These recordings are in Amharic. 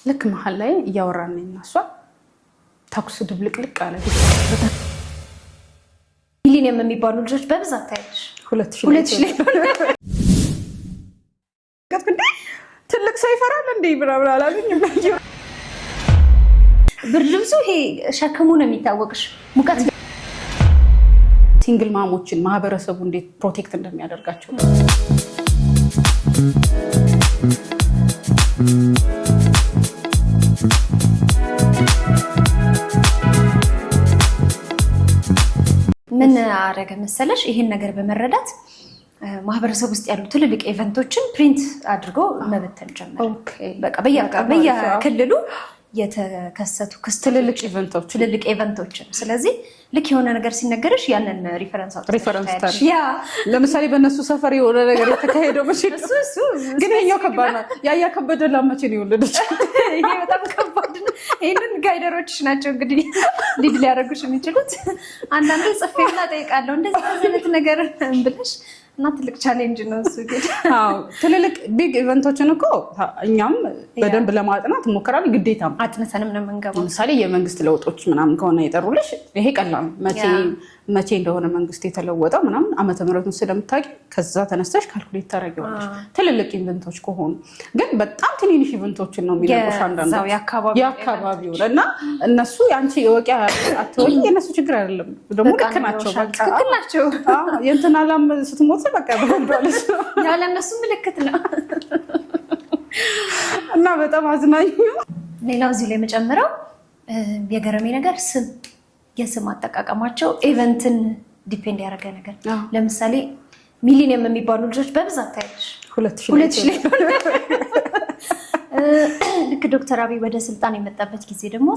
ልክ መሃል ላይ እያወራን እናሷ ታኩስ ድብልቅልቅ አለ። ሚሊኒየም የሚባሉ ልጆች በብዛት ታያለሽ። 2000 ላይ ትልቅ ሰው ይፈራል እንዴ ብራብራ አላልኝ። ብርድ ልብሱ ይሄ ሸክሙ ነው የሚታወቅሽ። ሙቀት ሲንግል ማሞችን ማህበረሰቡ እንዴት ፕሮቴክት እንደሚያደርጋቸው ምን አረገ መሰለሽ? ይሄን ነገር በመረዳት ማህበረሰብ ውስጥ ያሉ ትልልቅ ኢቨንቶችን ፕሪንት አድርጎ መበተን ጀመረ። በቃ በየክልሉ የተከሰቱ ትልልቅ ኢቨንቶችን። ስለዚህ ልክ የሆነ ነገር ሲነገርሽ ያንን ሪፈረንስ አውጥተሽ ያ ለምሳሌ በእነሱ ሰፈር የሆነ ነገር የተካሄደው መቼ እሱ ግን የኛው ከባድ ነው። ያያ ከበደ ላመቼ ነው የወለደች። ይሄ በጣም ከባድ ነው። ይሄንን ጋይደሮች ናቸው እንግዲህ ሊድ ሊያደርጉሽ የሚችሉት። አንዳንዴ ጽፌና ጠይቃለሁ እንደዚህ አይነት ነገር ብለሽ እና ትልቅ ቻሌንጅ ነው እሱ። ግን አዎ ትልልቅ ቢግ ኢቨንቶችን እኮ እኛም በደንብ ለማጥናት እንሞክራለን። ግዴታም አጥንተንም ነው የምንገባው። ለምሳሌ የመንግስት ለውጦች ምናምን ከሆነ የጠሩልሽ ይሄ ቀላል መቼ እንደሆነ መንግስት የተለወጠው ምናምን ዓመተ ምህረቱን ስለምታውቂ ከዛ ተነስተሽ ካልኩሌት ታደርጊዋለሽ። ትልልቅ ኢቨንቶች ከሆኑ ግን በጣም ትንንሽ ኢቨንቶችን ነው የሚነቁሽ አንዳንዱ የአካባቢው እና እነሱ ያንቺ የወቂያ አትወቂ የነሱ ችግር አይደለም። ደግሞ ልክ ናቸው። ትክክል ናቸው። የእንትና ላም ስትሞት በቃ በልዷለች ያለ እነሱ ምልክት ነው እና በጣም አዝናኝ። ሌላው እዚህ ላይ መጨመረው የገረሜ ነገር የስም አጠቃቀማቸው ኢቨንትን ዲፔንድ ያደረገ ነገር። ለምሳሌ ሚሊኒየም የሚባሉ ልጆች በብዛት ታያለሽ። 2000 ላይ ልክ ዶክተር አብይ ወደ ስልጣን የመጣበት ጊዜ ደግሞ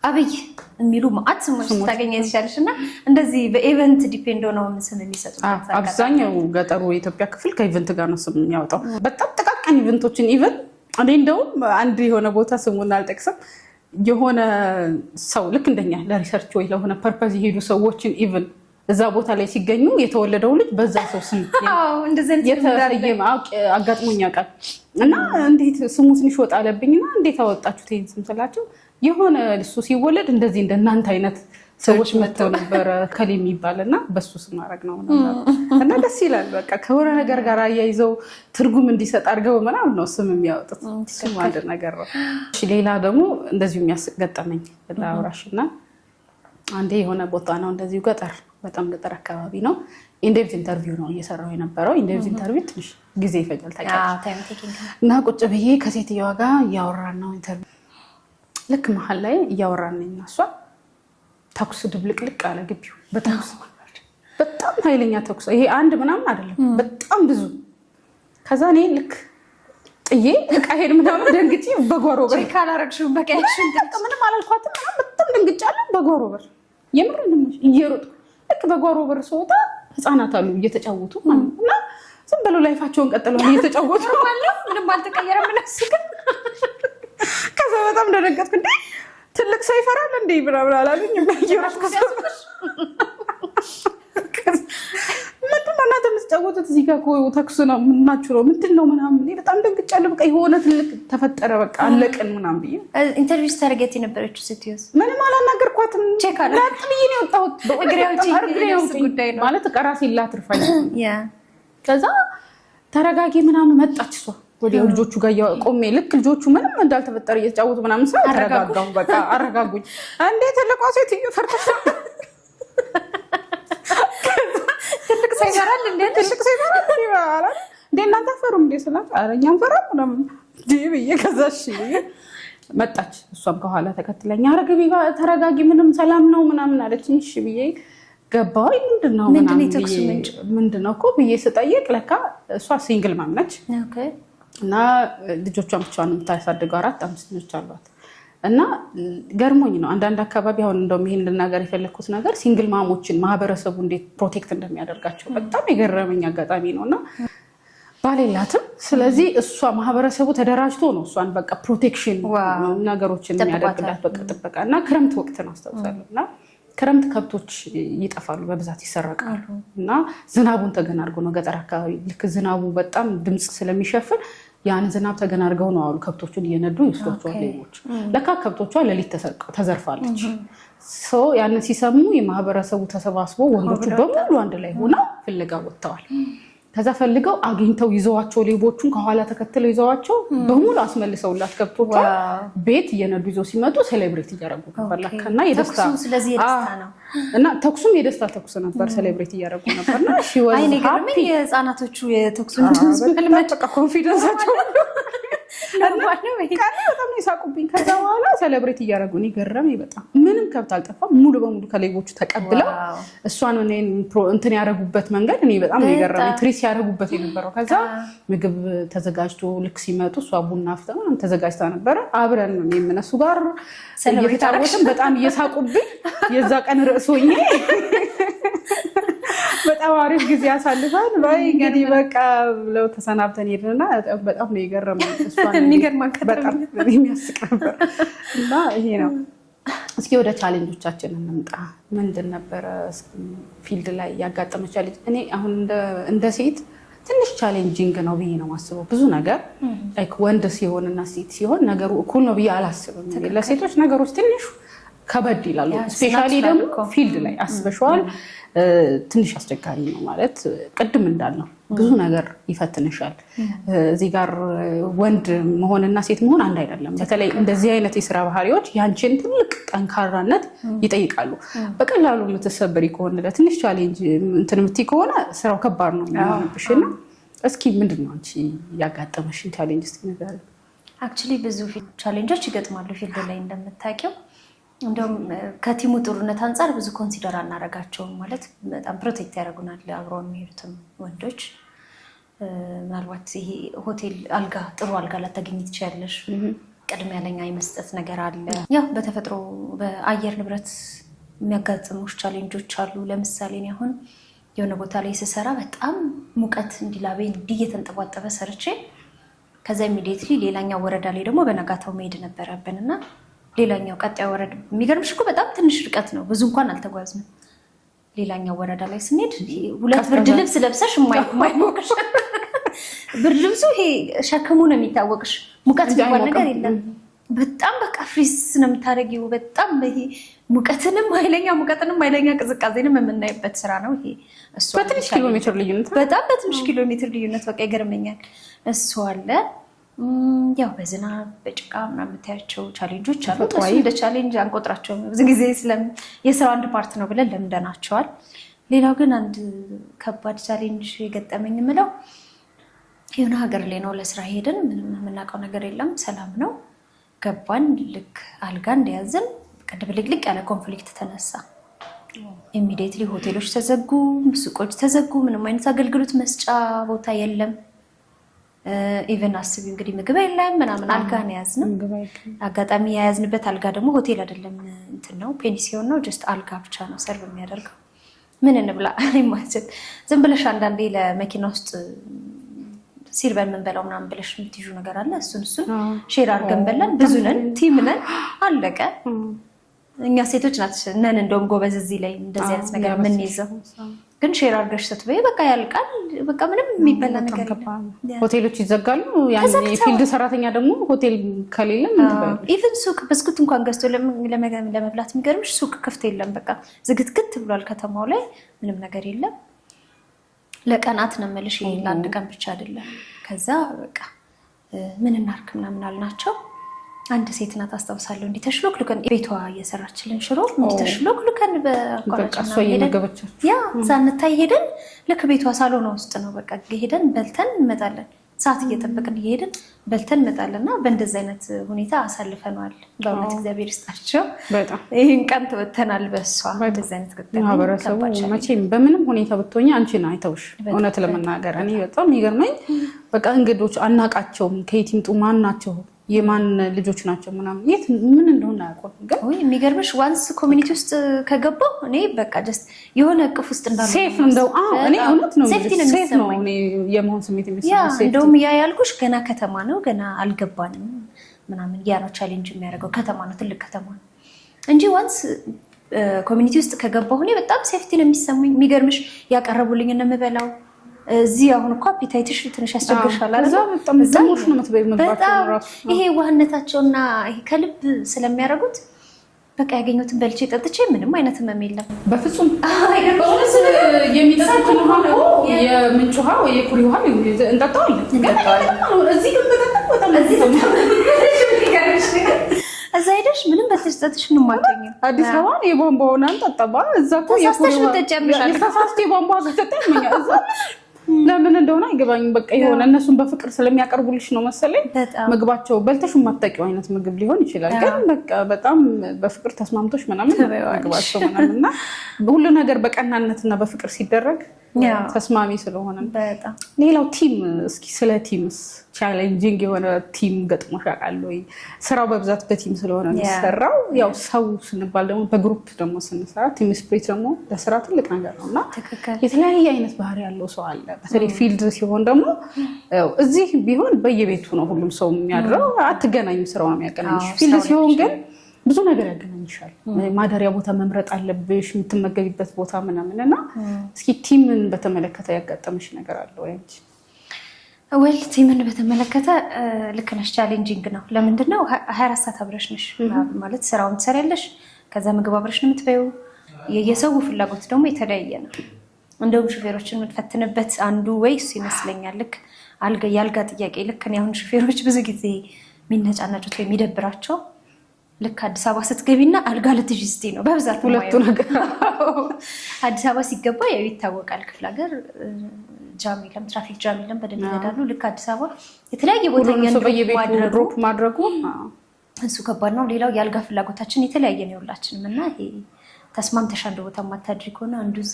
አብይ የሚሉ ማአት ስሞች ታገኛ ይችላልሽ። እና እንደዚህ በኢቨንት ዲፔንድ ሆነው ስም የሚሰጡበት አብዛኛው ገጠሩ የኢትዮጵያ ክፍል ከኢቨንት ጋር ነው ስም የሚያወጣው። በጣም ጥቃቅን ኢቨንቶችን ኢቨን እኔ እንደውም አንድ የሆነ ቦታ ስሙን አልጠቅስም የሆነ ሰው ልክ እንደኛ ለሪሰርች ወይ ለሆነ ፐርፐዝ የሄዱ ሰዎችን ኢቭን እዛ ቦታ ላይ ሲገኙ የተወለደው ልጅ በዛ ሰው ስም የተሰየመ አጋጥሞኝ ያውቃል። እና እንዴት ስሙ ትንሽ ወጣ አለብኝና እንዴት አወጣችሁት ይሄን ስም ስላቸው የሆነ እሱ ሲወለድ እንደዚህ እንደናንተ አይነት ሰዎች መጥተው ነበረ ከሌ የሚባልና በሱ ስም ማድረግ ነው እና ደስ ይላል። በቃ ከሆነ ነገር ጋር አያይዘው ትርጉም እንዲሰጥ አድርገው ምናምን ነው ስም የሚያወጡት። ስም አንድ ነገር ነው። ሌላ ደግሞ እንደዚሁ የሚያስገጠመኝ ላውራሽና አንዴ የሆነ ቦታ ነው እንደዚሁ ገጠር በጣም ገጠር አካባቢ ነው። ኢንዴፕዝ ኢንተርቪው ነው እየሰራው የነበረው። ኢንዴፕዝ ኢንተርቪው ትንሽ ጊዜ ይፈጃል ታውቂያለሽ። እና ቁጭ ብዬ ከሴትዮዋ ጋር እያወራን ነው ኢንተርቪው። ልክ መሀል ላይ እያወራን ነው እናሷ ተኩስ ድብልቅልቅ አለ ግቢው። በጣም ኃይለኛ ተኩስ። ይሄ አንድ ምናምን አይደለም በጣም ብዙ። ከዛ እኔ ልክ ጥዬ እቃ ሄድ ምናምን ደንግጬ በጓሮ በር ካላረግሽው በቀያሽን ምንም አላልኳትም። በጣም ደንግጫለሁ። በጓሮ በር የምር እየሮጥኩ ልክ በጓሮ በር ስወጣ ህፃናት አሉ እየተጫወቱ እና ዝም ብለው ላይፋቸውን ቀጥለዋል እየተጫወቱ ምንም አልተቀየረም እነሱ ግን። ከዛ በጣም ደነገጥኩ። እንዴ ትልቅ ሰው ይፈራል እንዴ ብራብራ አላልኝ። ምንድነው እናንተ የምትጫወቱት እዚህ ጋር ተኩስ ነው ምናችሁ ነው ምንድን ነው ምናምን። በጣም ደንግጫለሁ። በቃ የሆነ ትልቅ ተፈጠረ በቃ አለቅን ምናምን ብዬ ኢንተርቪው ስታደርጊያት የነበረችው ስትይዝ ምንም አላናገርኳትም። ቼክ አለ ብዬ ነው የወጣሁት። ጉዳይ ማለት ራሴን ላትርፋኝ። ከዛ ተረጋጊ ምናምን መጣች እሷ ወዲያው ልጆቹ ጋር ቆሜ ልክ ልጆቹ ምንም እንዳልተፈጠረ እየተጫወቱ ምናምን ሰው ተረጋጋሁ። በቃ አረጋጉኝ። እንዴ ትልቋ ሴትዮ ፈርተሽ ትልቅ ሰው ይፈራል እንዴ? ትልቅ ሰው ይፈራል እንዴ? እናንተ አፈሩም እንዴ ስላት ኧረ እኛ አንፈራም ምናምን ብዬ ከዛ እሺ መጣች። እሷም ከኋላ ተከትለኝ ኧረ ግቢ ተረጋጊ ምንም ሰላም ነው ምናምን አለችኝ። እሺ ብዬ ገባሁኝ። ምንድነው እኮ ብዬ ስጠይቅ ለካ እሷ ሲንግል ማም ነች እና ልጆቿን ብቻዋን የምታሳድገው 4-5 ልጆች አሏት። እና ገርሞኝ ነው አንዳንድ አካባቢ አሁን እንደውም ይሄን ልናገር የፈለኩት ነገር ሲንግል ማሞችን ማህበረሰቡ እንዴት ፕሮቴክት እንደሚያደርጋቸው በጣም የገረመኝ አጋጣሚ ነውና ባሌላትም። ስለዚህ እሷ ማህበረሰቡ ተደራጅቶ ነው እሷን በቃ ፕሮቴክሽን ነገሮችን የሚያደርግላት በቃ ጥበቃ። እና ክረምት ወቅት ነው አስታውሳለሁ። እና ክረምት ከብቶች ይጠፋሉ፣ በብዛት ይሰረቃሉ። እና ዝናቡን ተገን አድርጎ ነው ገጠር አካባቢ ልክ ዝናቡ በጣም ድምፅ ስለሚሸፍን ያን ዝናብ ተገና አድርገው ነው አሉ ከብቶቹን እየነዱ ይስቷቸዋል ሌቦች። ለካ ከብቶቿ ሌሊት ተዘርፋለች። ያንን ሲሰሙ የማህበረሰቡ ተሰባስቦ ወንዶቹ በሙሉ አንድ ላይ ሆነው ፍለጋ ወጥተዋል። ከዛ ፈልገው አግኝተው ይዘዋቸው ሌቦቹን ከኋላ ተከትለው ይዘዋቸው በሙሉ አስመልሰውላት ከብቶቿ ቤት እየነዱ ይዘው ሲመጡ ሴሌብሬት እያደረጉ ነበር። ለካና የደስታ ስለዚህ የደስታ ነው እና ተኩሱም የደስታ ተኩስ ነበር። ሴሌብሬት እያደረጉ ነበርና አይኔ ገርመኝ የህፃናቶቹ የተኩሱን ድምጽ በቃ ኮንፊደንሳቸው በጣም ነው የሳቁብኝ። ከዛ በኋላ ሴሌብሬት እያደረጉ እኔ ገረመኝ በጣም። ምንም ከብት አልጠፋም። ሙሉ በሙሉ ከሌቦቹ ተቀብለው እሷን እንትን ያደረጉበት መንገድ እኔ በጣም ነው የገረመኝ። ትሪስ ያደረጉበት የነበረው። ከዛ ምግብ ተዘጋጅቶ ልክ ሲመጡ እሷ ቡና አፍልታ ተዘጋጅታ ነበረ። አብረን ነው የምነሱ ጋር እየተጫወትን በጣም እየሳቁብኝ የዛ ቀን ርዕስ ሆኜ በጣም አሪፍ ጊዜ አሳልፈን ወይ እንግዲህ በቃ ብለው ተሰናብተን ሄድንና በጣም ነው የገረመኝ። በጣም የሚያስቅ ነበር እና ይሄ ነው። እስኪ ወደ ቻሌንጆቻችን እንምጣ። ምንድን ነበረ ፊልድ ላይ ያጋጠመ ቻሌንጅ? እኔ አሁን እንደ ሴት ትንሽ ቻሌንጂንግ ነው ብዬ ነው የማስበው። ብዙ ነገር ወንድ ሲሆንና ሴት ሲሆን ነገሩ እኩል ነው ብዬ አላስብም። ለሴቶች ነገሮች ትንሽ ከበድ ይላሉ። ስፔሻሊ ደግሞ ፊልድ ላይ አስበሽዋል ትንሽ አስቸጋሪ ነው ማለት ቅድም እንዳልነው ብዙ ነገር ይፈትንሻል። እዚህ ጋር ወንድ መሆንና ሴት መሆን አንድ አይደለም። በተለይ እንደዚህ አይነት የስራ ባህሪዎች ያንቺን ትልቅ ጠንካራነት ይጠይቃሉ። በቀላሉ የምትሰበሪ ከሆነ ለትንሽ ቻሌንጅ እንትን የምትይ ከሆነ ስራው ከባድ ነው የሚሆንብሽና እስኪ ምንድን ነው አንቺ ያጋጠመሽን ቻሌንጅ እስኪ ንገሪኝ። አክቹሊ ብዙ ቻሌንጆች ይገጥማሉ ፊልድ ላይ እንደምታውቂው። እንደውም ከቲሙ ጥሩነት አንጻር ብዙ ኮንሲደር አናረጋቸውም። ማለት በጣም ፕሮቴክት ያደርጉናል አብረው የሚሄዱትም ወንዶች። ምናልባት ይሄ ሆቴል አልጋ ጥሩ አልጋ ላታገኝ ትችያለሽ። ቅድሚያ ለኛ የመስጠት ነገር አለ። ያው በተፈጥሮ በአየር ንብረት የሚያጋጥሙሽ ቻሌንጆች አሉ። ለምሳሌ እኔ አሁን የሆነ ቦታ ላይ ስሰራ በጣም ሙቀት እንዲላቤ እየተንጠባጠበ ሰርቼ ከዛ ኢሚዲየትሊ ሌላኛው ወረዳ ላይ ደግሞ በነጋታው መሄድ ነበረብንና ሌላኛው ቀጣይ ወረዳ የሚገርምሽ እኮ በጣም ትንሽ ርቀት ነው፣ ብዙ እንኳን አልተጓዝንም። ሌላኛው ወረዳ ላይ ስንሄድ ሁለት ብርድ ልብስ ለብሰሽ የማይሞቅሽ ብርድ ልብሱ ይሄ ሸክሙ ነው የሚታወቅሽ። ሙቀት የሚባል ነገር የለም። በጣም በቃ ፍሪስ ነው የምታደርጊው። በጣም ይሄ ሙቀትንም ኃይለኛ ቅዝቃዜንም የምናይበት ስራ ነው ይሄ። እሱ በትንሽ ኪሎ ሜትር ልዩነት በጣም በትንሽ ኪሎ ሜትር ልዩነት በቃ ይገርመኛል። እሱ አለ። ያው በዝናብ በጭቃ ምናምን የምታያቸው ቻሌንጆች አሉ። እሱ እንደ ቻሌንጅ አንቆጥራቸውም ብዙ ጊዜ የስራው አንድ ፓርት ነው ብለን ለምደናቸዋል። ሌላው ግን አንድ ከባድ ቻሌንጅ የገጠመኝ የምለው የሆነ ሀገር ላይ ነው ለስራ ሄድን። ምንም የምናውቀው ነገር የለም፣ ሰላም ነው። ገባን። ልክ አልጋ እንደያዝን ድብልቅልቅ ያለ ኮንፍሊክት ተነሳ። ኢሚዲየትሊ ሆቴሎች ተዘጉ፣ ሱቆች ተዘጉ። ምንም አይነት አገልግሎት መስጫ ቦታ የለም። ኢቨን አስቢ እንግዲህ ምግብ የለም ምናምን። አልጋ ነው የያዝነው። አጋጣሚ የያዝንበት አልጋ ደግሞ ሆቴል አይደለም፣ እንትን ነው ፔንሲዮን ነው። ጀስት አልጋ ብቻ ነው ሰርቭ የሚያደርገው። ምን እንብላ አይማችን። ዝም ብለሽ አንዳንዴ ለመኪና ውስጥ ሲርበን ምን በላው ምናምን ብለሽ የምትይዙ ነገር አለ። እሱን ሼር አድርገን በላን። ብዙ ነን፣ ቲም ነን፣ አለቀ። እኛ ሴቶች ነን እንደውም ጎበዝ እዚህ ላይ እንደዚህ አይነት ነገር የምንይዘው። ግን ሼር አድርገሽ ስትበይ በቃ ያልቃል። በቃ ምንም የሚበላ ነገር የለም። ሆቴሎች ይዘጋሉ። ያን የፊልድ ሰራተኛ ደግሞ ሆቴል ከሌለ ኢቭን ሱቅ ብስኩት እንኳን ገዝቶ ለመብላት የሚገርምሽ ሱቅ ክፍት የለም። በቃ ዝግትግት ብሏል ከተማው ላይ፣ ምንም ነገር የለም። ለቀናት ነው የምልሽ፣ ለአንድ ቀን ብቻ አይደለም። ከዛ በቃ ምን እናድርግ ምናምን አልናቸው። አንድ ሴት ናት አስታውሳለሁ፣ እንዲህ ተሽሎክልከን ቤቷ እየሰራችልን ሽሮ እንዲህ ተሽሎክልከን በአቋራጭ ያ ሳንታይ ሄደን ልክ ቤቷ ሳሎና ውስጥ ነው። በቃ ሄደን በልተን እንመጣለን። ሰዓት እየጠበቅን እየሄድን በልተን እንመጣለን። እና በእንደዚህ አይነት ሁኔታ አሳልፈነዋል። በእውነት እግዚአብሔር ይስጣቸው። ይህን ቀን ተወተናል። በእሷ እንደዚህ አይነት ማህበረሰቡ መቼም በምንም ሁኔታ ብትሆኝ አንቺን አይተውሽ። እውነት ለመናገር እኔ በጣም የሚገርመኝ በቃ እንግዶች አናቃቸውም፣ ከየት ይምጡ፣ ማን ናቸው፣ የማን ልጆች ናቸው ምናምን የት ምን እንደሆነ አያውቁም። ግን የሚገርምሽ ዋንስ ኮሚኒቲ ውስጥ ከገባው እኔ በቃ ጀስት የሆነ እቅፍ ውስጥ እንዳለ ሴፍ እንደው እኔ እውነት ነው ሴፍ ነው እኔ የመሆን ስሜት የሚሰማኝ። እንደውም ያ ያልኩሽ ገና ከተማ ነው፣ ገና አልገባንም ምናምን። ያ ነው ቻሌንጅ የሚያደርገው። ከተማ ነው፣ ትልቅ ከተማ ነው እንጂ ዋንስ ኮሚኒቲ ውስጥ ከገባሁ እኔ በጣም ሴፍቲ ነው የሚሰማኝ። የሚገርምሽ ያቀረቡልኝ የምበላው እዚህ አሁን እኮ አፒታይትሽ ትንሽ ያስቸግርሻል አይደል? እዛ ሞሽ ነው የምትበይው ምግባቸው ራሱ ይሄ ዋህነታቸውና ይሄ ከልብ ስለሚያደርጉት በቃ ያገኙትን በልቼ ጠጥቼ ምንም አይነት ህመም የለም በፍጹም። የሚጠጡት ውሃ የምንጭ ውሃ ወይ የኩሪ ውሃ እንጠጣዋለን። እዚህ ግን በጣም እዛ ሄደሽ ምንም በተስጠትሽ ምንም አትሆኝም። አዲስ አበባ የቧንቧውን አንጠጣባ እዛ እኮ የኩሪ የቧንቧ ዘጠ እዛ ለምን እንደሆነ አይገባኝም። በቃ የሆነ እነሱን በፍቅር ስለሚያቀርቡልሽ ነው መሰለኝ ምግባቸው በልተሽ የማታውቂው አይነት ምግብ ሊሆን ይችላል። ግን በቃ በጣም በፍቅር ተስማምቶሽ ምናምን ምግባቸው ምናምን እና ሁሉ ነገር በቀናነትና በፍቅር ሲደረግ ተስማሚ ስለሆነ በጣም ሌላው ቲም እስኪ ስለ ቲምስ ቻሌንጂንግ የሆነ ቲም ገጥሞሽ ያውቃል ወይ? ስራው በብዛት በቲም ስለሆነ የሚሰራው ያው ሰው ስንባል ደግሞ በግሩፕ ደግሞ ስንሰራ ቲም ስፕሪት ደግሞ ለስራ ትልቅ ነገር ነው እና የተለያየ አይነት ባህሪ ያለው ሰው አለ። በተለይ ፊልድ ሲሆን ደግሞ እዚህ ቢሆን በየቤቱ ነው ሁሉም ሰው የሚያድረው አትገናኙም፣ ስራው ነው የሚያገናኝሽ። ፊልድ ሲሆን ግን ብዙ ነገር ያገናኝሻል። ማደሪያ ቦታ መምረጥ አለብሽ፣ የምትመገቢበት ቦታ ምናምን እና እስኪ ቲምን በተመለከተ ያጋጠመሽ ነገር አለ ወይ? ወል ቲምን በተመለከተ ልክ ነሽ፣ ቻሌንጂንግ ነው። ለምንድነው 24 ሰዓት አብረሽ ነሽ ማለት ስራውን ትሰሪያለሽ፣ ከዛ ምግብ አብረሽ ነው የምትበይው። የየሰው ፍላጎት ደግሞ የተለያየ ነው። እንደውም ሹፌሮችን የምትፈትንበት አንዱ ወይስ ይመስለኛል ልክ ያልጋ ጥያቄ ልክ ነው። አሁን ሹፌሮች ብዙ ጊዜ የሚነጫነጩት ወይ የሚደብራቸው ልክ አዲስ አበባ ስትገቢና አልጋ ልትይዥ ስትይ ነው በብዛት ሁለቱ ነገር። አዲስ አበባ ሲገባ ያው ይታወቃል፣ ክፍለ ሀገር ጃም የለም፣ ትራፊክ ጃም የለም፣ በደንብ ይሄዳሉ። ልክ አዲስ አበባ የተለያየ ቦታ ድሮፕ ማድረጉ እሱ ከባድ ነው። ሌላው የአልጋ ፍላጎታችን የተለያየ ነው ሁላችንም እና ይሄ ተስማምተሽ አንድ ቦታ ማታድሪ ከሆነ አንዱ እዛ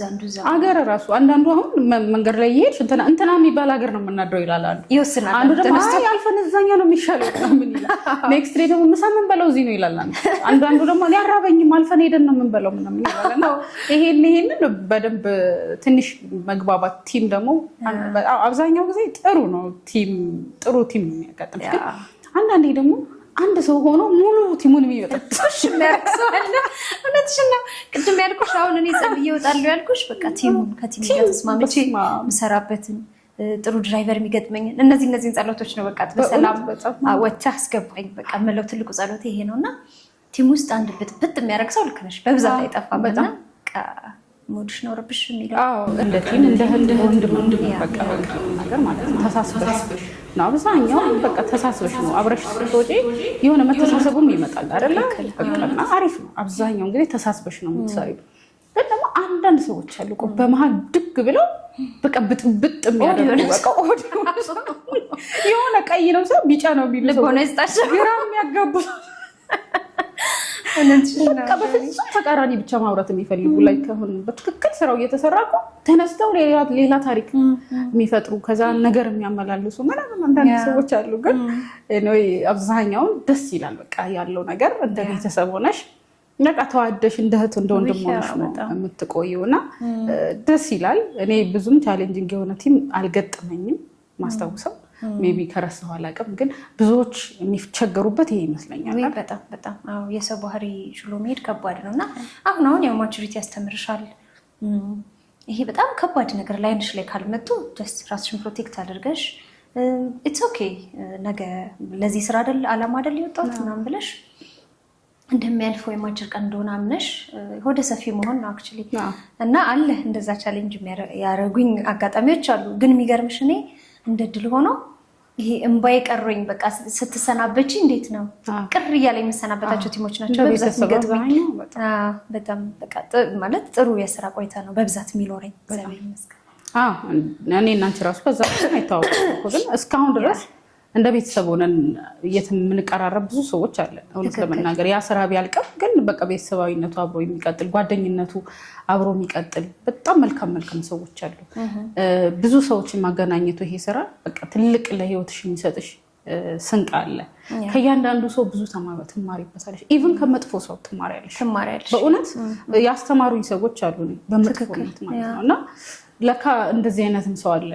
አገር ራሱ አንዳንዱ አሁን መንገድ ላይ ይሄድሽ እንትና የሚባል ሀገር ነው የምናድረው ይላል አንዱ። ይወስናል። አንዱ ደግሞ አልፈን እዛኛ ነው የሚሻለው ምን ይላል። ኔክስት ዴይ ደግሞ ምሳ ምን በለው እዚህ ነው ይላል አንዱ ደግሞ እኔ አራበኝም አልፈን ሄደን ነው ምን በለው ምናምን ይላል እና ይሄንን በደንብ ትንሽ መግባባት ቲም ደግሞ አብዛኛው ጊዜ ጥሩ ነው። ጥሩ ቲም ነው የሚያጋጥምሽ። ግን አንዳንዴ ደግሞ አንድ ሰው ሆኖ ሙሉ ቲሙን የሚበጠጥሽ የሚያርሰዋለ እውነትሽን ነው። ቅድም ያልኩሽ አሁን እኔ ጸብዬ እወጣለሁ ያልኩሽ በቃ ከቲም ጋር ተስማምቼ የምሰራበትን ጥሩ ድራይቨር የሚገጥመኝን እነዚህን ጸሎቶች ነው በቃ በሰላም ወጥተህ አስገባኝ በቃ የምለው ትልቁ ጸሎት ይሄ ነው እና ቲም ውስጥ አንድ ብጥብጥ የሚያደርግ ሰው ልክ ነሽ በብዛት አይጠፋም። በጣም ሞድሽ ነው ረብሽ የሚለው እንደ ቲም እንደ ወንድም በቃ ነገር ማለት ነው። ተሳስበሽ ነው አብዛኛው በቃ ተሳስበሽ ነው አብረሽ ስትወጪ የሆነ መተሳሰቡም ይመጣል አይደለ? በቃ አሪፍ ነው። አብዛኛው እንግዲህ ተሳስበሽ ነው የምትሰሪው። ግን ደግሞ አንዳንድ ሰዎች አሉ እኮ በመሀል ድግ ብለው በቃ ብጥብጥ የሚያደርጉ በቃ የሆነ ቀይ ነው ሰው ቢጫ ነው ቢሉ ሰው ግራ የሚያጋቡ በቃ በፍጹም ተቃራኒ ብቻ ማውራት የሚፈልጉ ላይ ከሆነ በትክክል ስራው እየተሰራ እኮ ተነስተው ሌላ ታሪክ የሚፈጥሩ ከዛ ነገር የሚያመላልሱ ምናምን አንዳንድ ሰዎች አሉ። ግን አብዛኛውን ደስ ይላል በቃ ያለው ነገር እንደ ቤተሰብ ሆነሽ በቃ ተዋደሽ እንደ እህት እንደ ወንድም ሆነሽ ነው የምትቆይው እና ደስ ይላል። እኔ ብዙም ቻሌንጂንግ የሆነ ቲም አልገጠመኝም ማስታውሰው ሜቢ ከረሳሁ አላውቅም። ግን ብዙዎች የሚቸገሩበት ይሄ ይመስለኛል። በጣም የሰው ባህሪ ችሎ መሄድ ከባድ ነው እና አሁን ያው ማቹሪቲ ያስተምርሻል። ይሄ በጣም ከባድ ነገር ላይንሽ ላይ ካልመጡ ራስሽን ፕሮቴክት አድርገሽ ኢትስ ኦኬ ነገ ለዚህ ስራ አይደል አላማ አይደል የወጣሁት ምናምን ብለሽ እንደሚያልፈው የማጅር ቀን እንደሆነ አምነሽ ወደ ሰፊ መሆን ነው አክቹሊ እና አለ እንደዛ ቻሌንጅ ያደረጉኝ አጋጣሚዎች አሉ። ግን የሚገርምሽ እኔ እንደ ድል ሆኖ ይሄ እንባዬ ቀሮኝ በቃ ስትሰናበች እንዴት ነው ቅር እያለ የምሰናበታቸው ቲሞች ናቸው በብዛት የሚገጥመኝ። በጣም በቃ ማለት ጥሩ የስራ ቆይታ ነው በብዛት የሚኖረኝ እግዚአብሔር ይመስገን። እኔ እና አንቺ ራሱ በዛ አይታወቅም እኮ ግን እስካሁን ድረስ እንደ ቤተሰብ ሆነን የምንቀራረብ ብዙ ሰዎች አለን። እውነት ለመናገር ያ ስራ ቢያልቅም ግን በቃ ቤተሰባዊነቱ አብሮ የሚቀጥል ጓደኝነቱ አብሮ የሚቀጥል በጣም መልካም ሰዎች አሉ። ብዙ ሰዎችን ማገናኘቱ ይሄ ስራ በቃ ትልቅ ለህይወትሽ የሚሰጥሽ ስንቅ አለ። ከእያንዳንዱ ሰው ብዙ ትማሪበታለሽ። ኢቭን ከመጥፎ ሰው ትማሪያለሽ። በእውነት ያስተማሩኝ ሰዎች አሉ በመጥፎነት ማለት ነው እና ለካ እንደዚህ አይነትም ሰው አለ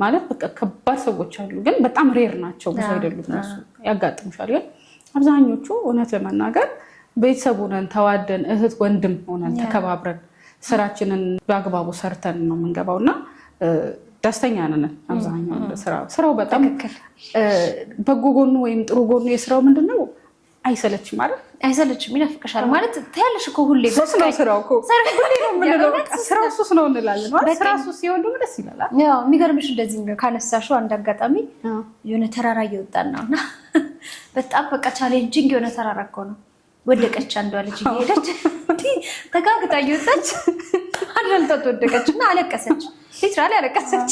ማለት በቃ ከባድ ሰዎች አሉ፣ ግን በጣም ሬር ናቸው። ብዙ አይደሉም እነሱ ያጋጥሙሻል። ግን አብዛኞቹ እውነት ለመናገር ቤተሰብ ሆነን ተዋደን እህት ወንድም ሆነን ተከባብረን ስራችንን በአግባቡ ሰርተን ነው የምንገባው እና ደስተኛ ነን አብዛኛው ስራው በጣም በጎ ጎኑ ወይም ጥሩ ጎኑ የስራው ምንድነው አይሰለችም ማለት አይሰለችም ይናፍቅሻል ማለት ታያለሽ እኮ ሁሌ በስራው ስራው እኮ ሁሌ ነው የምንለው ስራው ሱስ ነው እንላለን ማለት ስራው ሱስ ሲሆን ደግሞ ደስ ይላል ያው የሚገርምሽ እንደዚህ ካነሳሽው አንድ አጋጣሚ የሆነ ተራራ እየወጣን ነውና በጣም በቃ ቻሌንጂንግ የሆነ ተራራ እኮ ነው ወደቀች አንዷ ልጅ እየሄደች ተጋግጣ እየወጣች አድረልታ ወደቀችና አለቀሰች ሊትራሊ አለቀሰች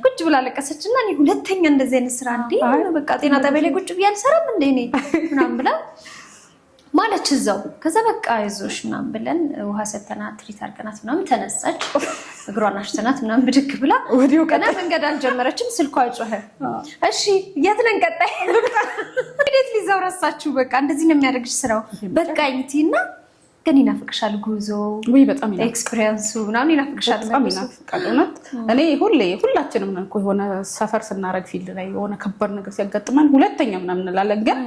ቁጭ ብላ አለቀሰችና እኔ ሁለተኛ እንደዚህ አይነት ስራ እንዴ በቃ ጤና ጣቢያ ላይ ቁጭ ብዬ አልሰራም እንዴ እኔ ምናምን ብላ ማለች እዛው ከዛ በቃ አይዞሽ ምናምን ብለን ውሃ ሰተናት ትሪት አድርገናት ምናምን ተነሳች እግሯን አሽተናት ምናምን ብድግ ብላ ወዲያው ገና መንገድ አልጀመረችም ስልኳ ጮኸ እሺ የት ነን ቀጣይ እንዴት ሊዛው ረሳችሁ በቃ እንደዚህ ነው የሚያደርግሽ ስራው በቃ አይቲና ግን ይናፍቅሻል ጉዞ ወይ በጣም ኤክስፒሪየንሱ ምናምን ይናፍቅሻል በጣም ይናፍቃል እውነት እኔ ሁላችንም ነን እኮ የሆነ ሰፈር ስናረግ ፊልድ ላይ የሆነ ከባድ ነገር ሲያጋጥመን ሁለተኛ ምናምን እንላለን ግን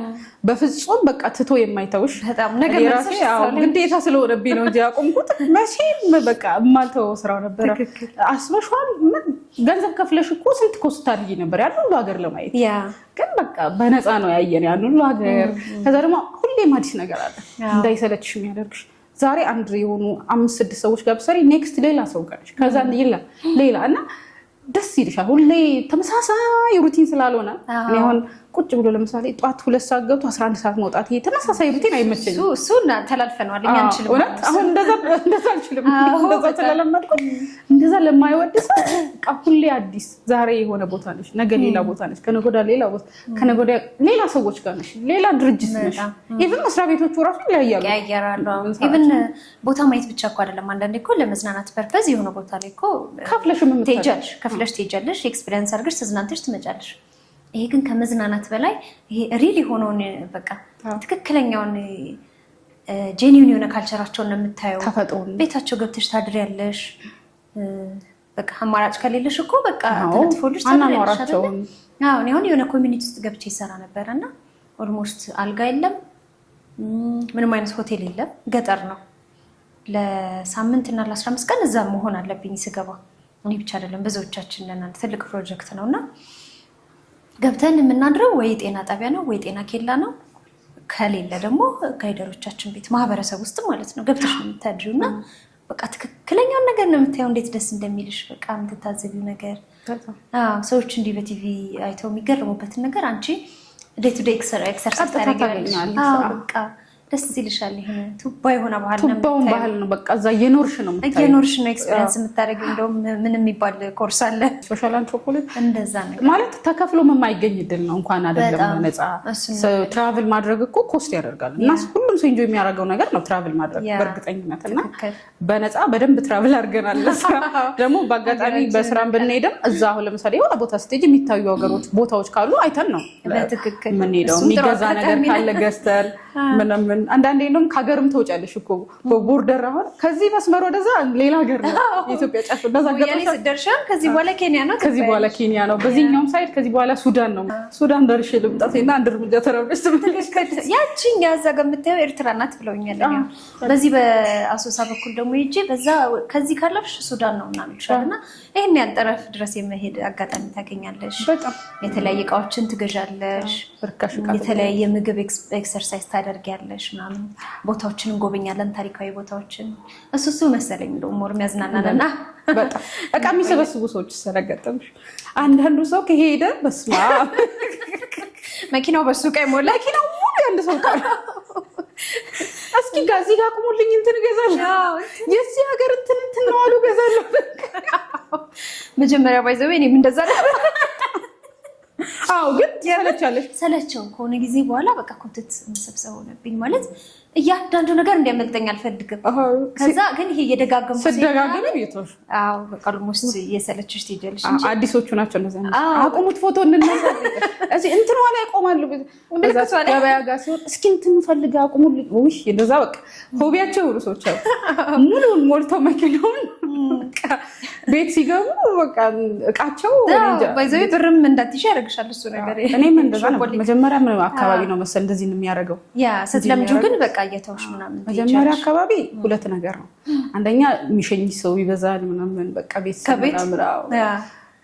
በፍጹም በቃ ትቶ የማይተውሽ በጣም ነገር ግዴታ ስለሆነብኝ ነው እንጂ ያቆምኩት መቼም በቃ የማልተው ስራው ነበር አስበሽዋል ገንዘብ ከፍለሽ እኮ ስንት ኮስት አድርጊ ነበር ያን ሁሉ ሀገር ለማየት ግን በቃ በነፃ ነው ያየን ያን ሁሉ ሀገር ከዛ ደግሞ ሁሌም አዲስ ነገር አለ እንዳይሰለችሽ የሚያደርግሽ ዛሬ አንድ የሆኑ 5-6 ሰዎች ጋር ብትሰሪ ኔክስት ሌላ ሰው ጋር ከዛ ሌላ እና ደስ ይልሻል ሁሌ ተመሳሳይ ሩቲን ስላልሆነ እኔ አሁን ቁጭ ብሎ ለምሳሌ ጧት 2 ሰዓት ገብቶ 11 ሰዓት መውጣት ይሄ ተመሳሳይ ሩቲን አይመቸኝም እሱና ተላልፈናል እኛ አንችልም ማለት አሁን እንደዛ አንችልም እንደዛ ተላለማድኩ እንደዛ ለማይወድ ሰው በቃ ሁሌ አዲስ ዛሬ የሆነ ቦታ ነሽ ነገ ሌላ ቦታ ነሽ ከነገ ወዲያ ሌላ ቦታ ከነገ ወዲያ ሌላ ሰዎች ጋር ነሽ ሌላ ድርጅት ነሽ ኢቭን መስሪያ ቤቶቹ ራሱ ያያያራሉ ኢቭን ቦታ ማየት ብቻ እኮ አይደለም አንዳንዴ እኮ ለመዝናናት ፐርፐዝ የሆነ ቦታ ላይ እኮ ከፍለሽ ትሄጃለሽ ኤክስፒሪየንስ አድርገሽ ተዝናንተሽ ትመጫለሽ ይሄ ግን ከመዝናናት በላይ ይሄ ሪል የሆነውን በቃ ትክክለኛውን ጄኒውን የሆነ ካልቸራቸውን ነው የምታየው ቤታቸው ገብተሽ ታድሪያለሽ በቃ አማራጭ ከሌለሽ እኮ በቃ ተለጥፎልሽ ታድሪያለሽ አይደል አዎ እኔ አሁን የሆነ ኮሚኒቲ ውስጥ ገብቼ ይሰራ ነበርና ኦልሞስት አልጋ የለም ምንም አይነት ሆቴል የለም ገጠር ነው ለሳምንትና ለ15 ቀን እዛ መሆን አለብኝ ስገባ እኔ ብቻ አይደለም ብዙዎቻችን ነን ትልቅ ፕሮጀክት ነውና ገብተን የምናድረው ወይ ጤና ጣቢያ ነው ወይ ጤና ኬላ ነው ከሌለ ደግሞ ጋይደሮቻችን ቤት ማህበረሰብ ውስጥ ማለት ነው ገብተሽ ነው የምታድሪውና በቃ ትክክለኛውን ነገር ነው የምታየው እንዴት ደስ እንደሚልሽ በቃ የምትታዘቢው ነገር ሰዎች እንዲህ በቲቪ አይተው የሚገርሙበትን ነገር አንቺ ዴይ ቱ ዴይ ኤክሰርሳይዝ ታደርጊያለሽ በቃ ደስ ይልሻል ይሄ ቱባ የሆነ ባህል ነው በቃ እዛ የኖርሽ ነው ኤክስፒሪየንስ የምታደርጊው እንደውም ምን የሚባል ኮርስ አለ ሶሻል አንትሮፖሎጂ እንደዛ ነው ማለት ተከፍሎ የማይገኝ እድል ነው እንኳን አይደለም ነፃ ትራቭል ማድረግ እኮ ኮስት ያደርጋል እና ሁሉም ሰው ኢንጆይ የሚያደርገው ነገር ነው ትራቭል ማድረግ በእርግጠኝነት እና በነፃ በደንብ ትራቭል አድርገናል ደግሞ በአጋጣሚ በስራም ብንሄድም እዛ አሁን ለምሳሌ የሆነ ቦታ ስትሄጂ የሚታዩ ሀገሮች ቦታዎች ካሉ አይተን ነው የምንሄደው የሚገዛ ነገር ካለ ገዝተን ምንም አንዳንዴ እንደውም ከሀገርም ተወጫለሽ እኮ ቦርደር አሁን ከዚህ መስመር ወደዛ ሌላ ሀገር ነው የኢትዮጵያ ጫፍ እንደዛ ደርሻል ከዚህ በኋላ ኬንያ ነው በዚህኛውም ሳይድ ከዚህ በኋላ ሱዳን ደርሼ ልምጣትና አንድ እርምጃ ተራምደሽ ትመለሽ ያቺን ያዛጋ የምታየው ኤርትራ ናት ብለውኛል በዚህ በአሶሳ በኩል ደግሞ ሂጄ በዛ ከዚህ ካለፍሽ ሱዳን ነው ምናምን ይችላልና ይሄን ያልጠረፍ ድረስ የመሄድ አጋጣሚ ታገኛለሽ የተለያየ እቃዎችን ትገዣለሽ የተለያየ ምግብ ኤክሰርሳይዝ ታደርጊያለሽ ምናምን ቦታዎችን እንጎበኛለን ታሪካዊ ቦታዎችን እሱ መሰለኝ እንደውም ሞር የሚያዝናናልና በጣም በቃ የሚሰበስቡ ሰዎች ስለገጠምሽ አንዳንዱ ሰው ከሄደ በስማ መኪናው በሱ ቀይ ሞላ መኪናው ሙሉ ያንድ ሰው ካለ እስኪ ጋዚ ጋር ቆሙልኝ እንትን ገዛለሁ የዚህ ሀገር እንትን ነው አሉ ገዛለሁ መጀመሪያ ባይዘው እኔም እንደዛ ነበር አው ግን ሰለቸው ከሆነ ጊዜ በኋላ በቃ ኮንተንት መሰብሰብ ሆነብኝ ማለት እያንዳንዱ ነገር እንዲያመልጠኝ አልፈልግም ከዛ ግን ይሄ የደጋገሙ ሰደጋገሙ ይተውሽ አው በቃ ኦልሞስት የሰለችሽ ትይደልሽ እንጂ አዲሶቹ ናቸው እንደዛ አቁሙት ፎቶ እንነሳ እዚህ እንትን ዋላ ያቆማሉ እንደዛ ገበያ ጋር ሲሆን እስኪ እንትን ፈልጋ አቁሙልኝ ወይ እንደዛ በቃ ሆቢያቸው ሩሶች ሙሉን ሞልተው መኪናውን ቤት ሲገቡ በቃ እቃቸው ባይዘው ብርም እንዳትሽ ያረጋሻል እሱ ነገር እኔም እንደዛ ነው መጀመሪያ ምን አካባቢ ነው መሰል እንደዚህ ነው የሚያደርገው ያ ስትለምጁ ግን በቃ እየተውሽ ምናምን መጀመሪያ አካባቢ ሁለት ነገር ነው። አንደኛ የሚሸኝ ሰው ይበዛል ምናምን በቃ ቤተሰብ ምናምን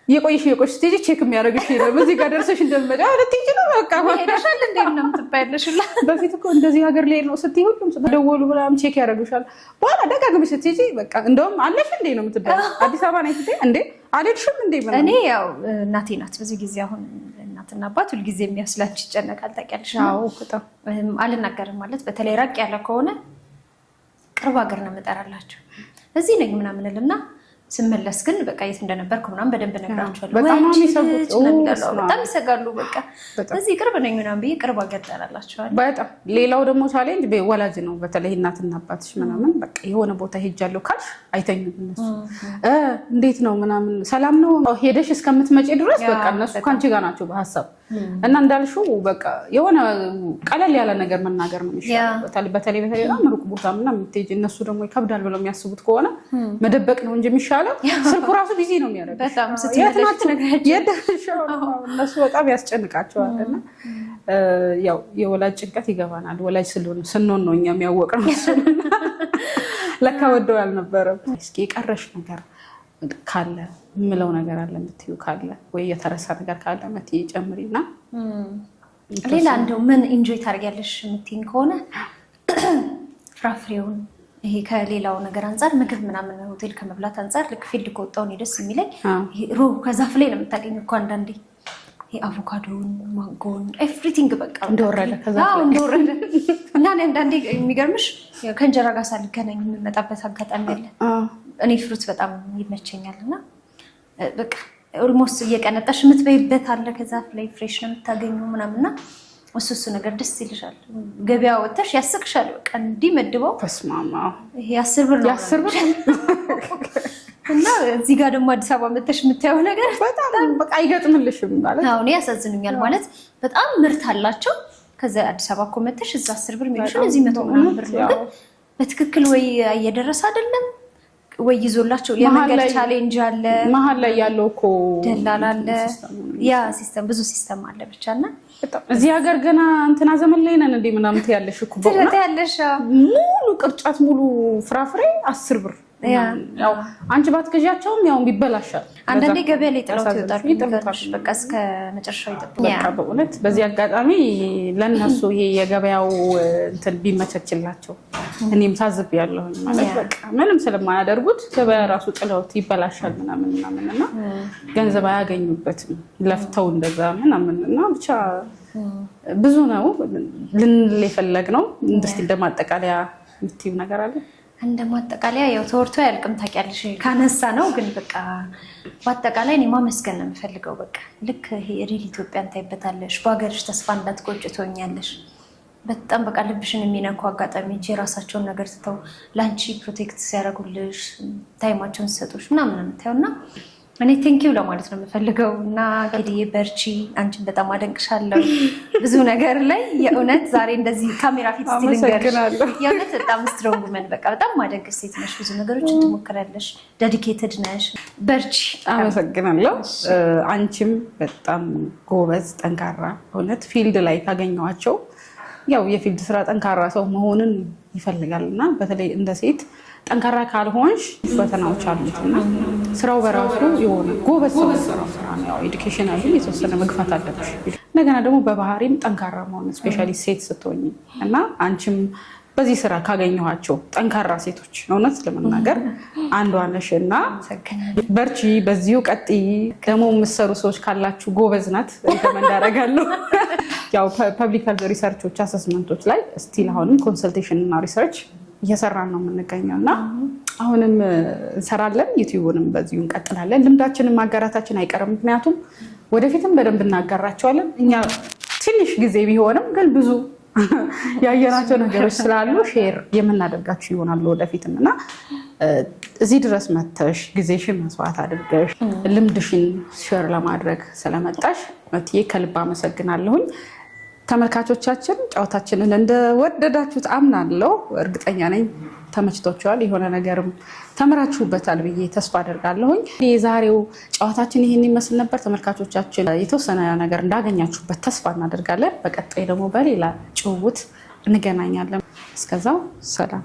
የቆይሽ ስትሄጂ ቼክ የሚያደርግሽ የለም። እዚህ ጋር ደርሰሽ እንደምመጣ ልትሄጂ ነው በቃ ሄደሻል እንዴ ምናምን ትባያለሽላ። በፊት እኮ እንደዚህ ሀገር ላይ ነው ስትይ ሁሉም ደወሉ ምናምን ቼክ ያደርጉሻል። በኋላ ደጋግመሽ ስትሄጂ በቃ እንደውም አለሽ እንዴ ነው የምትባለው። አዲስ አበባ ነኝ ስትይ እንዴ አልሄድሽም እንዴ ምናምን። እኔ ያው እናቴ ናት ብዙ ጊዜ አሁን እናትና አባት ሁልጊዜ የሚያስላች ይጨነቃል ታውቂያለሽ። አዎ በጣም አልናገርም ማለት በተለይ ራቅ ያለ ከሆነ ቅርብ ሀገር ነው የምጠራላቸው እዚህ ነኝ ምናምን እልና ስመለስ ግን በቃ የት እንደነበርኩ ምናምን በደንብ ነግራቸዋለሁ። በጣም ይሰጋሉ። በቃ እዚህ ቅርብ ነኝ ምናምን ብዬ ቅርብ አገጠራላቸዋለሁ። በጣም ሌላው ደግሞ ቻሌንጅ ወላጅ ነው። በተለይ እናትና አባትሽ ምናምን በቃ የሆነ ቦታ ሄጃለሁ ካልሽ አይተኙም እነሱ። እንዴት ነው ምናምን ሰላም ነው ሄደሽ እስከምትመጪ ድረስ በቃ እነሱ ከአንቺ ጋር ናቸው በሀሳብ እና እንዳልሽው በቃ የሆነ ቀለል ያለ ነገር መናገር ነው የሚሻለው። በተለይ በጣም ሩቅ ቦታ ምናምን የምትሄጂ እነሱ ደግሞ ይከብዳል ብለው የሚያስቡት ከሆነ መደበቅ ነው እንጂ የሚሻለው ስልኩ ራሱ ቢዚ ነው የሚያደርገው። እነሱ በጣም ያስጨንቃቸዋል። እና ያው የወላጅ ጭንቀት ይገባናል። ወላጅ ስንሆን ነው እኛ የሚያወቅነው እሱን። ለካ ወደው አልነበረም። እስኪ የቀረሽ ነገር ካለ የምለው ነገር አለ የምትይው ካለ ወይ የተረሳ ነገር ካለ መትይ ጨምሪና። ሌላ እንደው ምን ኢንጆይ ታደርጊያለሽ የምትይኝ ከሆነ ፍራፍሬውን ይሄ ከሌላው ነገር አንፃር ምግብ ምናምን ሆቴል ከመብላት አንፃር ልክ ፊልድ ከወጣሁ እኔ ደስ የሚለኝ ሮ ከዛፍ ላይ ነው የምታገኘው እኮ አንዳንዴ አቮካዶን ማንጎን ኤቭሪቲንግ በቃ እንደወረደ ከዛፍ ላይ እንደወረደ እና አንዳንዴ የሚገርምሽ ከእንጀራ ጋር ሳልገናኝ የምመጣበት አጋጣሚ አለ። እኔ ፍሩት በጣም ይመቸኛል እና በቃ ኦልሞስት እየቀነጠሽ የምትበይበት አለ ከዛፍ ላይ ፍሬሽ ነው የምታገኘው ምናምንና እሱ ነገር ደስ ይልሻል። ገበያ ወጥተሽ ያስቅሻል። በቃ እንዲህ መድበው ተስማማ ይሄ 10 ብር ነው 10 ብር እና እዚህ ጋር ደግሞ አዲስ አበባ መጥተሽ የምታየው ነገር በጣም በቃ አይገጥምልሽም ማለት ነው። እኔ ያሳዝኑኛል ማለት በጣም ምርት አላቸው። ከዛ አዲስ አበባ እኮ መጥተሽ እዛ 10 ብር የሚልሽው እዚህ 100 ምናምን ብር ነው። ግን በትክክል ወይ እየደረሰ አይደለም ወይ ይዞላቸው የመንገድ ቻሌንጅ አለ መሀል ላይ ያለው እኮ ደላላ አለ። ያ ሲስተም ብዙ ሲስተም አለ ብቻና እዚህ ሀገር ገና እንትና ዘመን ላይ ነን እንዴ ምናምን ትያለሽ እኮ ትያለሽ። ሙሉ ቅርጫት ሙሉ ፍራፍሬ 10 ብር ያው አንቺ ባትገዣቸውም ያው ይበላሻል። አንዳንዴ ገበያ ላይ ጥለው ይወጣሉ። በቃ እስከ መጨረሻው ይጠብቁ። በቃ በእውነት በዚህ አጋጣሚ ለነሱ ይሄ የገበያው እንትን ቢመቸችላቸው እኔም ታዝቤያለሁኝ። ማለት በቃ ምንም ስለማያደርጉት ገበያ ራሱ ጥለውት ይበላሻል ምናምንና ገንዘብ አያገኙበትም ለፍተው እንደዛ ምናምንና ብቻ ብዙ ነው ልንል የፈለግነው። እስኪ እንደማጠቃለያ የምትይው ነገር አለ? እንደማጠቃለያ ያው ተወርቶ ያልቅም ታውቂያለሽ ካነሳ ነው። ግን በቃ በአጠቃላይ እኔ ማመስገን ነው የምፈልገው። በቃ ልክ ይሄ ሪል ኢትዮጵያን ታይበታለሽ። በሀገርሽ ተስፋ እንዳትቆጭ ትሆኛለሽ። በጣም በቃ ልብሽን የሚነኩ አጋጣሚዎች የራሳቸውን ነገር ትተው ለአንቺ ፕሮቴክት ሲያደርጉልሽ ታይማቸውን ሲሰጡሽ ምናምን ነው የምታየው እና እኔ ቴንኪው ለማለት ነው የምፈልገው። እና እንግዲህ በርቺ፣ አንቺን በጣም አደንቅሻለሁ ብዙ ነገር ላይ የእውነት ዛሬ እንደዚህ ካሜራ ፊት ስትልንገርሽ የእውነት በጣም ስትሮንግ መን በቃ በጣም ማደንቅሽ ሴት ነሽ። ብዙ ነገሮችን ትሞክራለሽ፣ ዴዲኬትድ ነሽ። በርቺ። አመሰግናለሁ። አንቺም በጣም ጎበዝ ጠንካራ፣ እውነት ፊልድ ላይ ካገኘኋቸው ያው የፊልድ ስራ ጠንካራ ሰው መሆንን ይፈልጋል እና በተለይ እንደ ሴት ጠንካራ ካልሆንሽ ፈተናዎች አሉት እና ስራው በራሱ የሆነ ጎበዝ ሰው ስራ ነው። ያው ኤዱኬሽናሊ የተወሰነ መግፋት አለብሽ። እንደገና ደግሞ በባህሪም ጠንካራ መሆን ስፔሻሊ ሴት ስትሆኝ እና አንቺም በዚህ ስራ ካገኘኋቸው ጠንካራ ሴቶች እውነት ለመናገር አንዷ ነሽ እና በርቺ፣ በዚሁ ቀጥይ። ደግሞ የምትሰሩ ሰዎች ካላችሁ ጎበዝ ናት ሪከመንድ አደርጋለሁ። ያው ፐብሊክ ሄልዝ ሪሰርቾች አሰስመንቶች ላይ ስቲል አሁንም ኮንሰልቴሽን እና ሪሰርች እየሰራን ነው የምንገኘው እና አሁንም እንሰራለን። ዩቲዩብንም በዚሁ እንቀጥላለን። ልምዳችንን ማጋራታችን አይቀርም። ምክንያቱም ወደፊትም በደንብ እናጋራቸዋለን። እኛ ትንሽ ጊዜ ቢሆንም ግን ብዙ ያየናቸው ነገሮች ስላሉ ሼር የምናደርጋችሁ ይሆናሉ ወደፊትም እና እዚህ ድረስ መተሽ ጊዜሽን መስዋዕት አድርገሽ ልምድሽን ሼር ለማድረግ ስለመጣሽ መትዬ ከልብ አመሰግናለሁኝ። ተመልካቾቻችን ጨዋታችንን እንደወደዳችሁት አምናለሁ። እርግጠኛ ነኝ ተመችቷችኋል፣ የሆነ ነገርም ተምራችሁበታል ብዬ ተስፋ አደርጋለሁኝ። የዛሬው ጨዋታችን ይህን ይመስል ነበር። ተመልካቾቻችን የተወሰነ ነገር እንዳገኛችሁበት ተስፋ እናደርጋለን። በቀጣይ ደግሞ በሌላ ጭውውት እንገናኛለን። እስከዛው ሰላም።